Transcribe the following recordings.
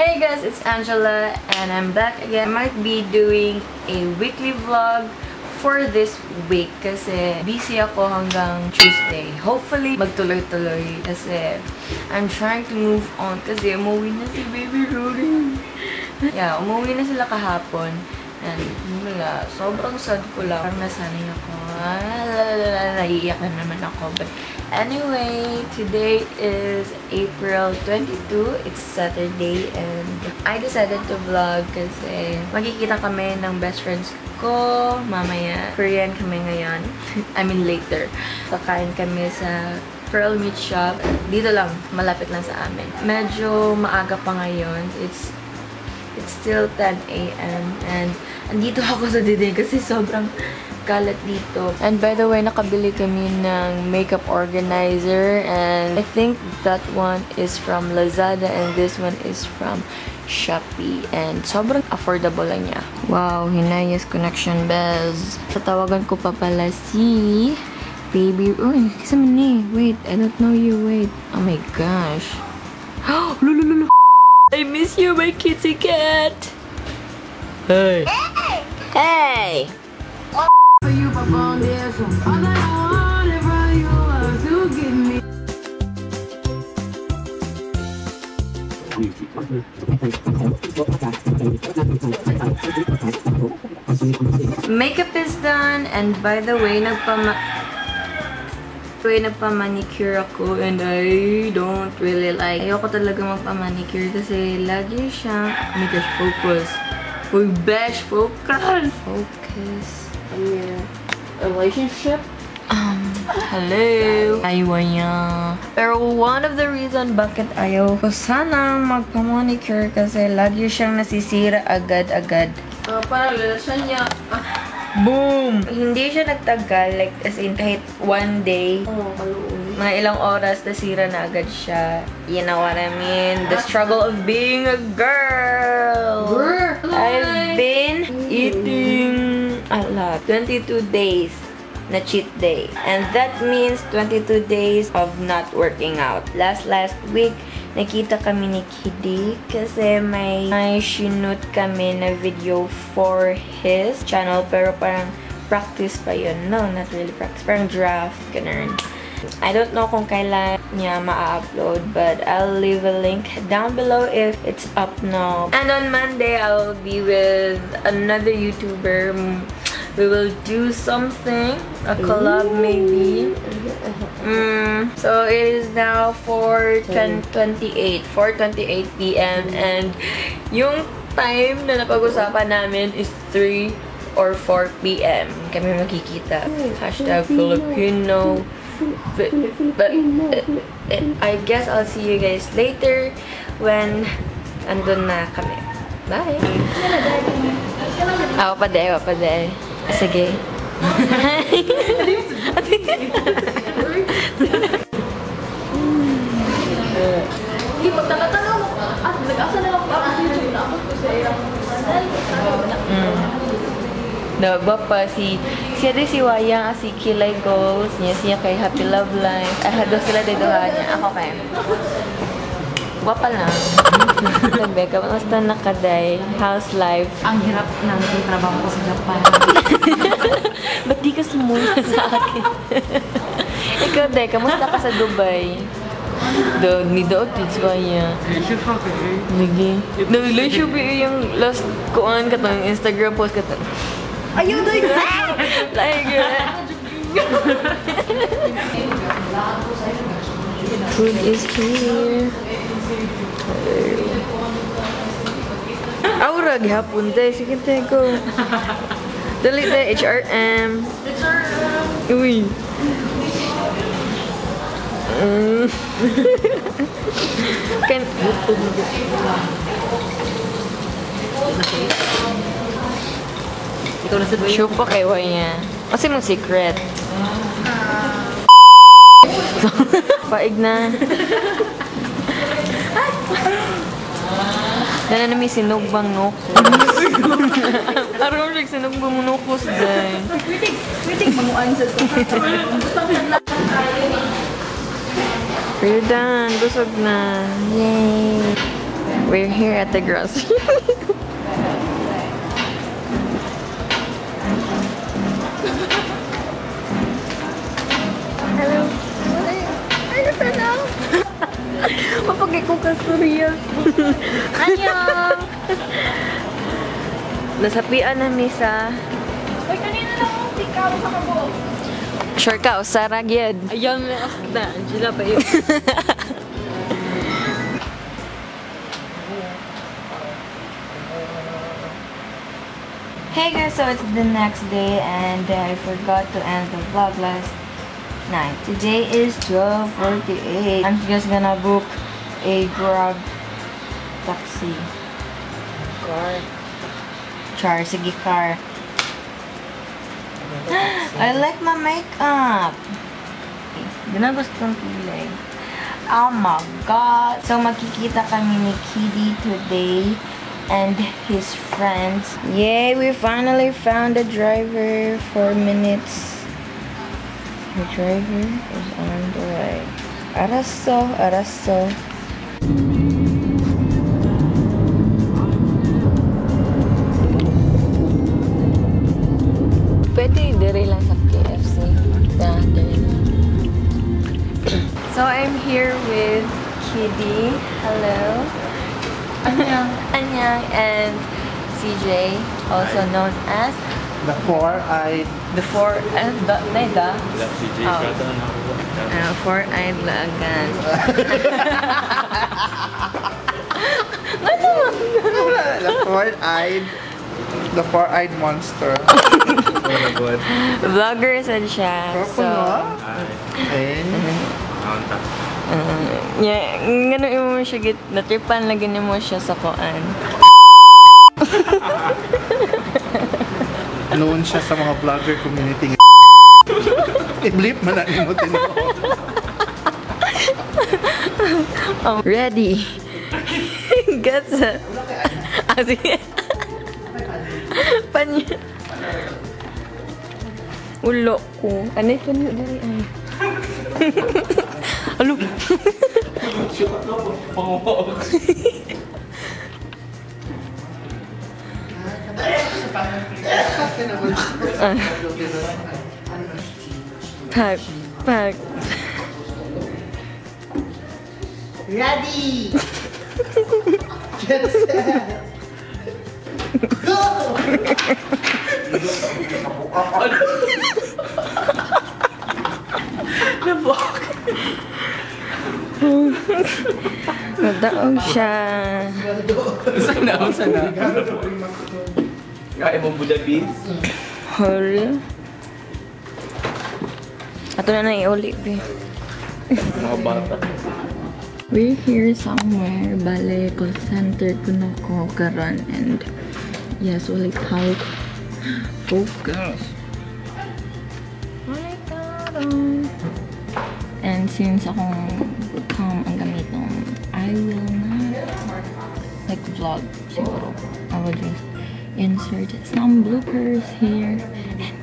Hey guys, it's Angela and I'm back again. I might be doing a weekly vlog for this week kasi busy ako hanggang Tuesday. Hopefully, magtuloy-tuloy kasi I'm trying to move on kasi umuwi na si Baby Rudy. Yeah, umuwi na sila kahapon. And wala, sobrang sad ko lang. Parang nasanay ako. Naiiyak na naman ako. But anyway, today is April 22. It's Saturday and I decided to vlog kasi magkikita kami ng best friends ko mamaya. Korean kami ngayon. I mean later. Kakain kami sa Pearl Meat Shop. Dito lang, malapit lang sa amin. Medyo maaga pa ngayon. It's still 10 AM and andito ako sa dede kasi sobrang kalat dito. And by the way, nakabili kami ng makeup organizer and I think that one is from Lazada and this one is from Shopee and sobrang affordable lang niya. Wow, hinayas connection bells. Tatawagan ko pa pala si Baby. Uy, kasama ni. Wait, I don't know you. Wait. Oh my gosh. Lulululu. I miss you, my kitty cat. Hey. Hey. Makeup is done, and by the way, nagpa-manicure ako and I don't really like. Ayoko talaga magpa-manicure kasi lagi siyang, oh my gosh, focus. Uy, besh, focus! Focus on your relationship. Hello! Ayaw niya. Pero one of the reason bakit ayaw ko sanang magpa-manicure kasi lagi siyang nasisira agad-agad. Parang relasyon niya. Boom! Hindi siya nagtagal, like, as in, kahit one day, mga ilang oras, nasira na agad siya. You know what I mean? The struggle of being a girl! I've been eating a lot. 22 days na cheat day. And that means 22 days of not working out. Last week, nakita kami ni Kiddie kasi may shoot kami na video for his channel pero parang practice pa yun. No, not really practice. Parang draft, ganun. I don't know kung kailan niya ma-upload but I'll leave a link down below if it's up now. And on Monday, I'll be with another YouTuber. We will do something, a collab maybe. So it is now 4:28 PM and yung time na napag-usapan namin is 3 or 4 PM. Kami makikita. Hashtag Filipino. But I guess I'll see you guys later when andun na kami. Bye! Wapa de. Sige. Hindi, pagtakatanong mo, at nag-asa na lang ako sa YouTube na ako sa ilang Diba pa siya din si Wayang, si Kilay Goals, siya kay Happy Love Life. Doon sila diduhan niya. Ako kaya. Wapa lang. Rebecca, basta nakaday. House life. Ang hirap ng trabaho ko sa Japan. Ba't di ka sumula sa akin? Ikaw, Day, kamusta ka sa Dubai? Ni Daot, it's Waya. Lagi. Nag-relationship yung last kuan ka tong Instagram post ka tong. Ayaw, Day! Like, food is here. Aura, gihapon, Day. Sige, tayo ko. Dali, Day. HRM. Uy. Kan Ikaw na sa bayo. show pa kay Waya. Kasi mong secret. Paig na. Dala na may sinugbang nukos. Araw siya sinugbang nukos, Day. Kritik, mamuan sa ito. We're done. Busog na. Yay. We're here at the grocery. Hello. Ano pa na? Mapagay ko kasuriya. Annyeong! Nasapian na misa. Uy, kanina lang akong tikaw sa kabo. Sure ka, usarag yan. Ayun, may asda. Angela pa yun. Hey guys, so it's the next day and I forgot to end the vlog last night. Today is 12:48. I'm just gonna book a Grab taxi. Char, sige car. I like my makeup. Ginagos kong pilay. Oh my god. So magkikita kami ni Kiddie today and his friends. Yay, we finally found a driver. 4 minutes. The driver is on the way. Araso, araso. Pwede dire lang sa KFC. Yeah, dire lang. So I'm here with Kiddie. Hello. Annyeong. Annyeong, and CJ, also known as the four-eyed. The four-eyed Naida. CJ Four-eyed laagan. The four-eyed monster. Vlogger sad siya. So, yeah, gano'n mo siya natripan lagi mo siya sa koan. Noon siya sa mga vlogger community. I-blip man na mo tinoo. Ready. Get set. Sige. Panyo. Ulo ko. Ano ito niyo dari ay? Alo. Pack. Ready! Get set! Go! Nadaog siya. Sana. Kaya mo Buddha beans? Hurry. Ato na iuli, be. Mga bata. We're here somewhere. Bale, call center ko na ko karon and yes, ulit hawak. Focus. And since akong cam ang gamit ng, I will not like vlog siguro. I will just insert some bloopers here and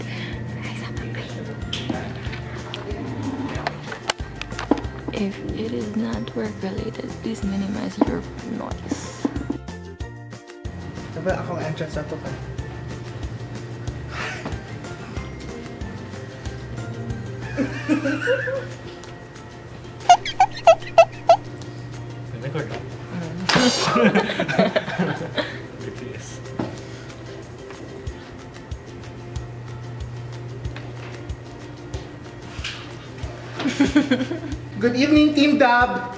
if it is not work related, please minimize your noise. Diba akong entrance na to ka? Record na? Good evening, Team Dab!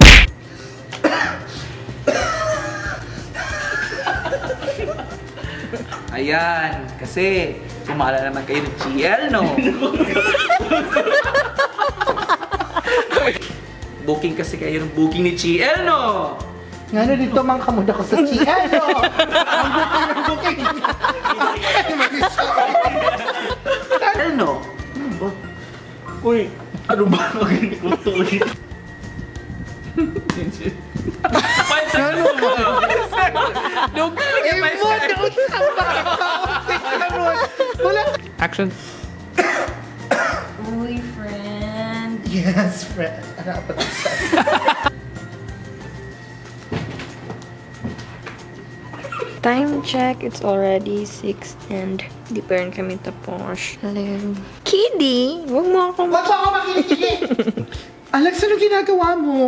Ayan, kasi kumala naman kayo ng GL, no? Booking kasi kayo ng booking ni GL, no? Nga na dito mang kamuda ko sa GL, no? Ang booking ng booking! GL, no? Uy, ano ba magiging kuto ulit? Ano ba? Action. Uy, friend. Yes, friend. Ano pa ito? Time check, it's already 6 and di pa rin kami tapos. Hello. Kiddie! Huwag mo akong... Wag mo ako makinig! Alex, ano ginagawa mo?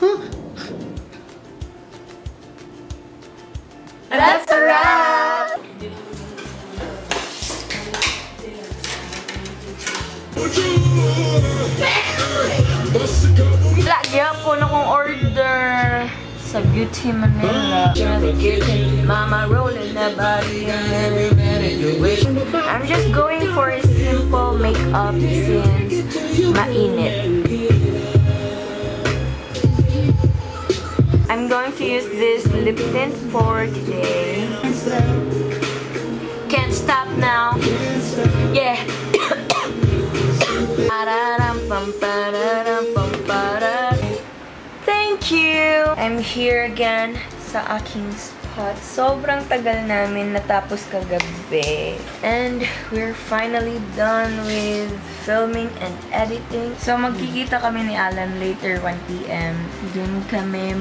Huh? That's a wrap! Lagi ako na kong order sa Beauty Manila. Mama rolling that body. I'm just going for a simple makeup since mainit. I'm going to use this lip tint for today. Can't stop now. Yeah. Thank you! I'm here again sa aking spot. Sobrang tagal namin natapos kagabi. And we're finally done with filming and editing. So magkikita kami ni Alem later 1 PM. Dun kami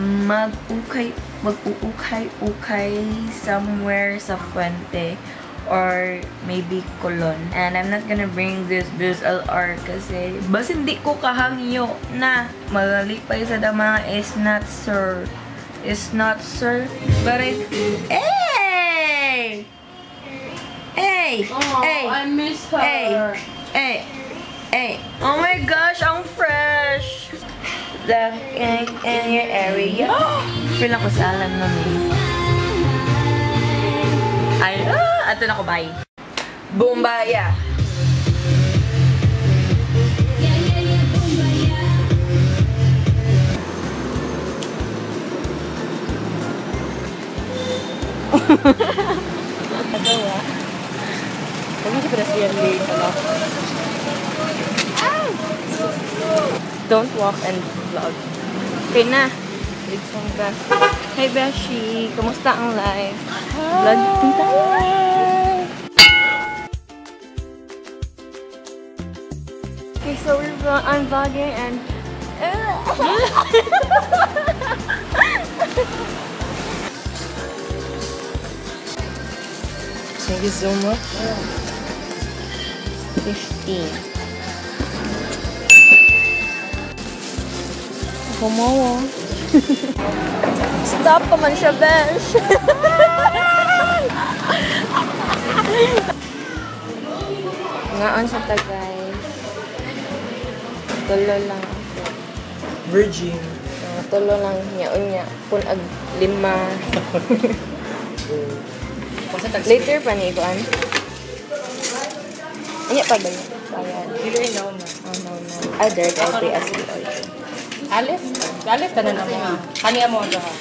mag-ukay-ukay somewhere sa Fuente. Or maybe Colon. And I'm not gonna bring this DSLR kasi bas hindi ko kahangyo na malalipay sa dama is not sir. It's not sir. But it... Hey! Hey! Oh, Hey! I miss her. Hey! Hey! Hey! Oh my gosh, ang fresh! The in your area. Feel ako sa Alem na Ay, ato na ko, bye. Bumbaya. Nagawa. Huwag mo si President Lee. Don't walk and vlog. Okay na. It's on back. Hey Beshi, kumusta ang life? Vlog din tayo. Okay, so I'm vlogging and thank you so much. 15. Kumawa. Stop pa man siya, Besh. Ngaon sa Tagay. Tulo lang ako. Virgin. Tulo lang niya. Unya. Kung ag 5. Later pa niya ikuan. Unya pa ba niya? Bayad. Dili na na. Oh, no. Ah, direct I pay as we order. Alef ka na naman. Kaniya mo ito ha.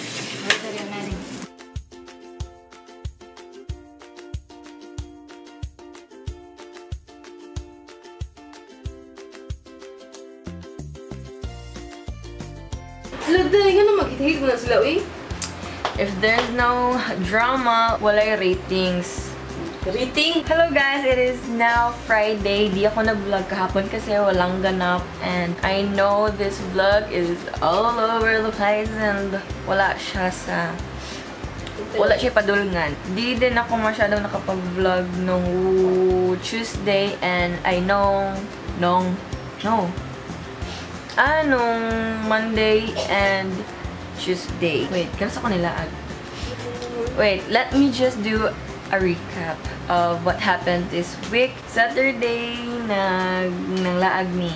Sila dahil nga na mag-hit mo na sila, uy. If there's no drama, walay ratings. Rating? Hello guys, it is now Friday. Di ako nag-vlog kahapon kasi walang ganap. And I know this vlog is all over the place and wala siya padulngan. Di din ako masyadong nakapag-vlog nung Tuesday and I know nung Monday and Tuesday. Wait, kansa ko nilaag? Wait, let me just do a recap of what happened this week. Saturday, nanglaag ni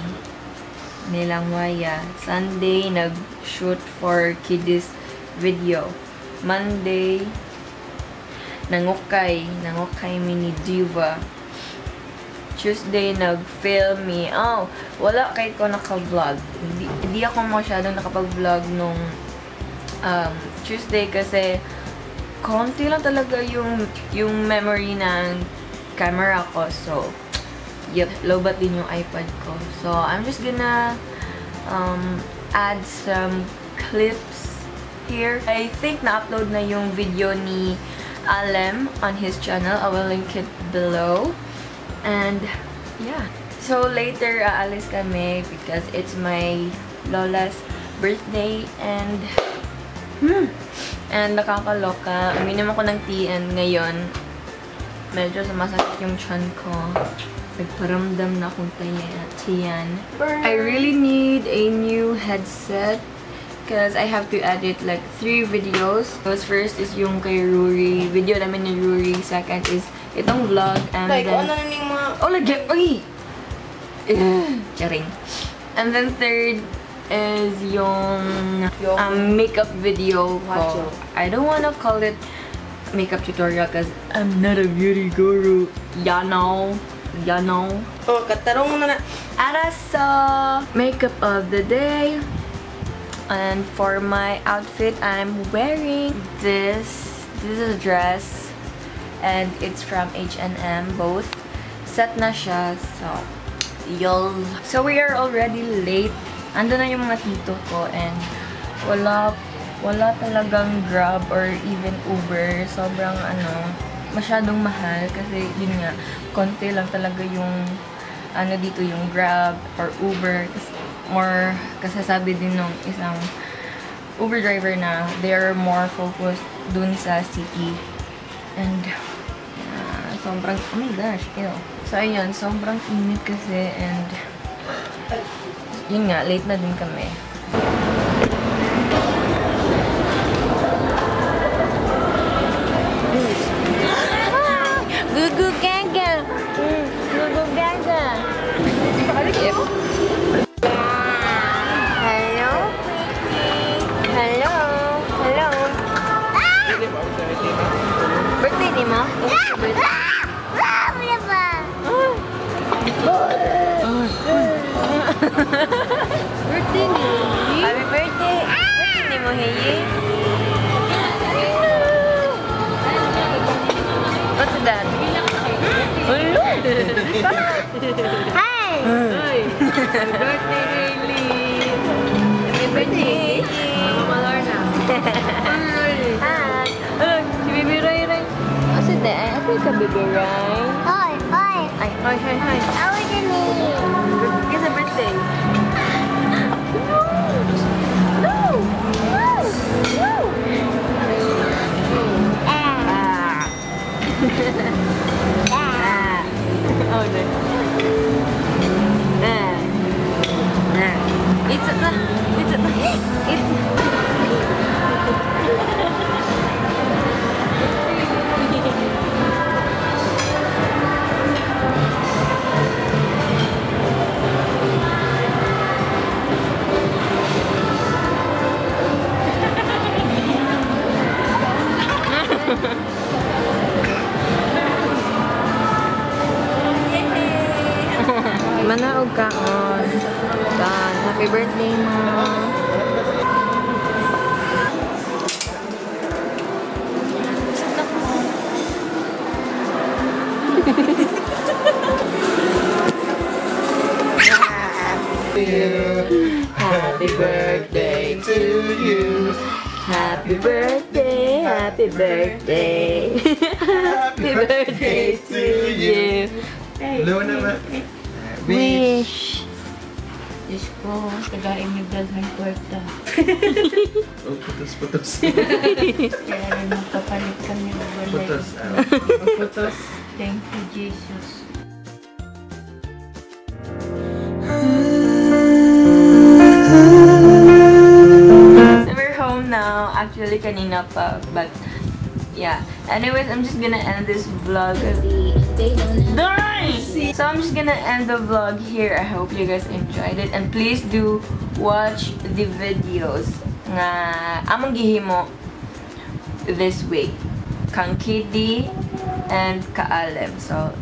nilang waya. Sunday, nag-shoot for Kiddie's video. Monday, nangukay mini Diva. Tuesday, nag-film me. Oh, wala kay ko naka-vlog. Hindi ako masyadong nakapag-vlog nung Tuesday kasi konti lang talaga yung memory ng camera ko. So, yep, low-bat din yung iPod ko. So, I'm just gonna add some clips here. I think na-upload na yung video ni Alem on his channel. I will link it below. And, yeah. So, later, aalis kami because it's my lola's birthday and And nakakaloka. Uminom ako ng tea and ngayon, medyo sumasakit yung chan ko. Nagparamdam na akong tiyan. I really need a new headset because I have to edit like 3 videos. First is yung kay Ruri. Video namin ni Ruri. Second is itong vlog. And Like, then... ano na yung mga... Oh, like, uy! Charing. And then third is yung makeup video ko. I don't wanna call it makeup tutorial because I'm not a beauty guru. Ya know. Oh, katarong na na. Ara sa makeup of the day. And for my outfit, I'm wearing this. This is a dress. And it's from H&M, both. Set na siya. So we are already late. Ando na yung mga tito ko and wala talagang Grab or even Uber. Sobrang masyadong mahal kasi yun nga, konti lang talaga yung dito yung Grab or Uber. Kasi sabi din nung isang Uber driver na they are more focused dun sa city. And sobrang, oh my gosh, ew. So ayun, sobrang init kasi and yun nga, late na din kami. Gugu gaga. Gugu gaga. Yep. Hello? Hello? Hello? Birthday ni mo? Birthday ni mo? Happy birthday! Birthday ni mo, Heyi? What's that? Hello! Hi! Hi! Happy birthday, Hailey! Happy birthday! Mama Lorna! Hi! Si Baby Ray Ray! What's that? Ano ka, Baby Ray? Hi, hi. Ay, hi, hi, hi! How are you doing? It's a birthday! Oh no. Manaog ka on. Dan, happy birthday mo. Happy birthday to you. Happy birthday, happy birthday. Happy birthday to you. Hello naman. Wish. Diyos ko, tagain yung dalhan kwarta. Oh, putos. Kaya rin magpapalit kami ng balay. Putos. Putos. Thank you, Jesus. So we're home now. Actually, kanina pa. But, yeah. Anyways, I'm just gonna end this vlog. So I'm just gonna end the vlog here. I hope you guys enjoyed it. And please do watch the videos nga among gihimo this week. Kang Kiddie and Alem. So,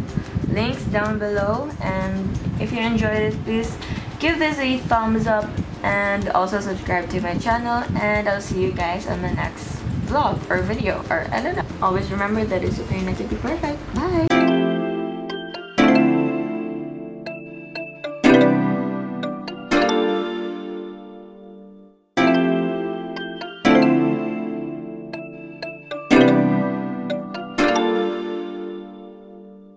links down below. And if you enjoyed it, please give this a thumbs up. And also subscribe to my channel. And I'll see you guys on the next vlog or video. Or I don't know. Always remember that it's okay not to be perfect. Bye!